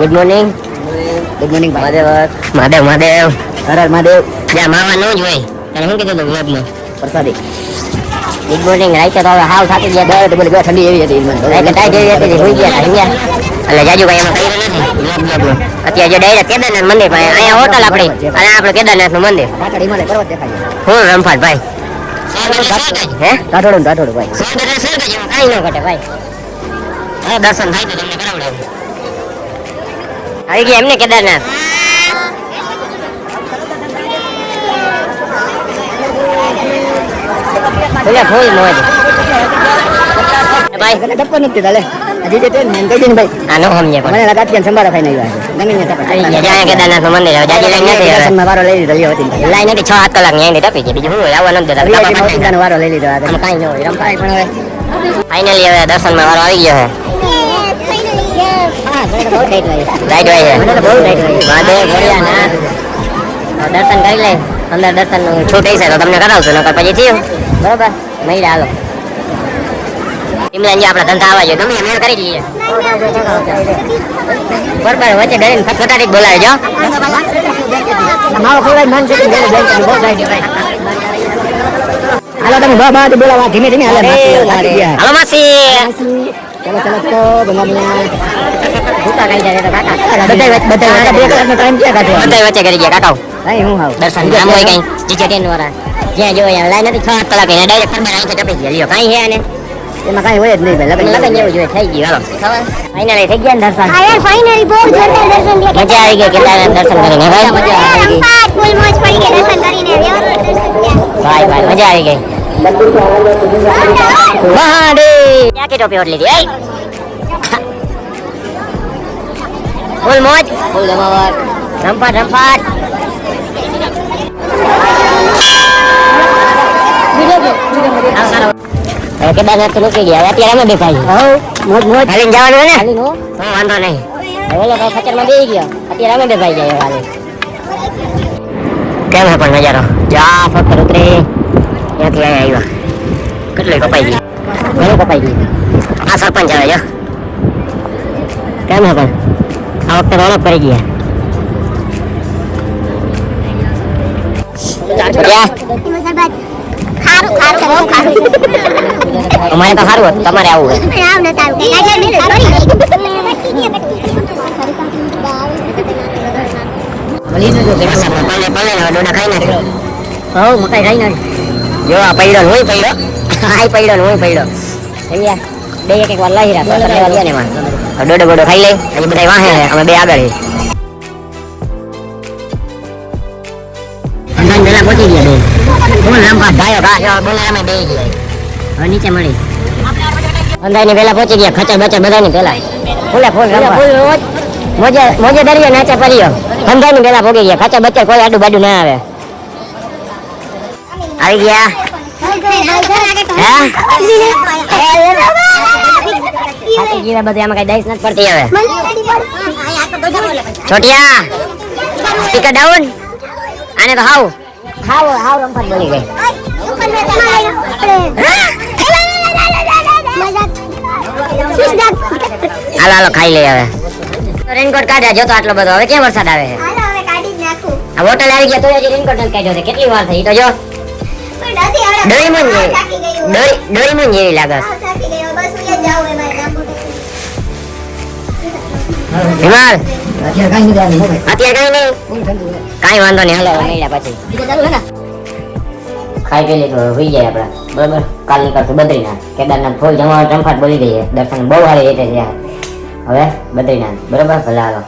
Good morning. Good morning ભાઈ. મહાદેવ મહાદેવ. હર હર મહાદેવ. જ્યાં માવા નો જ હોય ત્યારે શું કીધું વ્લોગમાં પ્રસાદી. Good morning. રાઈતે તો હવે હાવ થાકી ગયા. દર તો બોલી ઠંડી એવી હતી રાઈતે ટાઈટ એવી હતી હોઈ ગયા એટલે જાજુ ભાઈ એમાં કર્યું નથી. અત્યારે જે ડાયરેક્ટ કેદારનાથ મંદિર પાસે અહીંયા હોટલ આપણી અને આપણે કેદારનાથનું મંદિર. પાછળ હિમાલય પર્વત દેખાય છે. હું રમફાટ ભાઈ. હે રાઠોડું ભાઈ. કાંઈ ન ઘટે ભાઈ. હવે દર્શન થાય તો તમને કરાવડાવું. આવી ગયા એમને કેદારનાથ. ફૂલ મોજ ભાઈ. ડપ્પો નથી તાલે હજી જે ટ્રેન મેન કહી દે ભાઈ. આ નો સમજે પણ મને લાગે કે સંભાળા ખાઈને આવ્યા છે ગમે ત્યાં આવી ગયા. જ્યાં કેદારનાથનું મંદિર હવે જાજી લાઈન નથી. દર્શનમાં વારો લઈ લીધો લ્યો હતી લાઈન નથી 6-7 કલાક ની ટપી ગઈ. બીજું શું આવવા નથી દેતા. રિયાજીનો વારો લઈ લીધો આમાં કાંઈ ન હોય. રમતાય પણ હવે ફાઇનલી હવે દર્શનમાં વારો આવી ગયો છે. બહુ ટાઈટ લાગી. રાઈટ ભાઈ મને તો બહુ ટાઈટ લાગી. મહાદેવ ભોળિયાનાથ. દર્શન કરી લે. અંદર દર્શન છૂટ હશે તો તમને કરાવશું. નકર પછી થયું બરોબર. મહિલા હાલો ઇમરાન જે આપણા ધંધા આવવા જોઈએ ગમે મેળ કરી લઈએ બરોબર. વચ્ચે ડરીને ફટફટાટી બોલાવે જો. મારો ખોરાક મન છે કે બહુ ટાઈટ ભાઈ. હાલો તમે બા બોલાવા ધીમે ધીમે હાલે. હાલો માસી. ચલો ચલો ચલો બંગામિયા ભૂકા ખાઈ જાય તો કાકા બધા બે કલાકનો ટાઈમ ક્યાં કાઢવો? બધા વચ્ચે કરી ગયા કાકા. ભાઈ હું હાવ દર્શન આમ હોય કઈ જીજે ટેન વાળા જ્યાં જોયા લાઈન હતી 6-7 કલાક એને ડાયરેક્ટ ફરમાન અહીંથી ટપી ગયા. લ્યો કાંઈ હે આને એમાં કાંઈ હોય જ નહીં ભાઈ. લગન જેવું જોઈએ થઈ ગયું. હાલો ફાઇનલી થઈ ગયા ને દર્શન. હા યાર ફાઇનલી બહુ જોરદાર દર્શન થયા. મજા આવી ગઈ કેદારનાથ દર્શન કરીને ભાઈ. મજા આવી ગઈ. ફૂલ મોજ પડી ગઈ દર્શન કરીને. વ્યવસ્થિત દર્શન થયા. ભાઈ ભાઈ મજા આવી ગઈ. મહાદેવ ક્યાં કે ટોપી ઓઢ લીધી. એ ફૂલ મોજ ફૂલ ધમાવટ રમપાટ રમપાટ. હવે કેદારનાથ તો રોકી ગયા. અત્યારે અમે બે ભાઈ મોજ મોજ હાલીને જવાનું હોય ને. હાલી નો હા વાંધો નહીં. હવે લોકો ખચરમાં બેસી ગયા. અત્યારે અમે બે ભાઈ જાય હાલી. કેમ હે પણ નજારો જા ફક્ત ઉતરે ત્યાંથી અહીંયા આવ્યા. કેટલી કપાઈ ગઈ. ઘણું કપાઈ ગઈ. આ સરપંચ આવે જો. કેમ હે પણ આ વખતે રોનક કરી ગયા. ખારું ખારું બહુ ખારું. અમારે તો સારું હતું. તમારે આવું હોય. આવ ન તારું કે લાગે ને સોરી ભલી ન જો પલે પલે ડોડા ખાઈ નાખ્યો. હો મકાઈ ખાઈ નાખી. જો આ પૈડો હોય પૈડો આ પૈડો હોય પૈડો સમજ્યા. બે એક વાર લઈ રાખો લેવા દે ને એમાં ડોડો બોડો ખાઈ લે. અહીં બધા વાહે અમે બે આગળ અંદાજ પેલા પહોંચી ગયા. બે ફૂલ રમપાટ ગાયો ગા બોલા અમે બે ગયા. હવે નીચે મળી અંદાજ ની પેલા પહોંચી ગયા. ખચર બચર બધાની પેલા ફૂલે ફૂલ રમપાટ મોજે મોજે દરિયો નાચે પર્યો. અંદાજ ની પેલા પહોંચી ગયા. ખચર બચર કોઈ આડું બાડું ના આવે. આવી ગયા થાકી ગયા બધે. આમાં કઈ ડાઈસ નથી પડતી હવે. છોટિયા સ્પીકર ડાઉન. આને તો હાવ હાવ હાવ રમફાટ બોલી ગઈ. હાલો હાલો ખાઈ લે હવે. રેનકોટ કાઢ્યા જો તો આટલો બધો. હવે ક્યાં વરસાદ આવે છે. આ હોટલ આવી ગયા તો હજી રેનકોટ નથી કાઢ્યો. કેટલી વાર થઈ તો જો. ડોરીમોન જેવી લાગે. હિમાલ અત્યારે કઈ નહીં. કઈ વાંધો નહીં. હાલો મળ્યા પછી ખાઈ પી લીધું. હોઈ જાય આપડા બરોબર. કાલ નીકળશું બદ્રીનાથ. કેદારનાથ ફૂલ જમા રમફાટ બોલી ગઈ. દર્શન બહુ સારી રીતે થયા. હવે બદ્રીનાથ બરોબર. ભલે હાલો.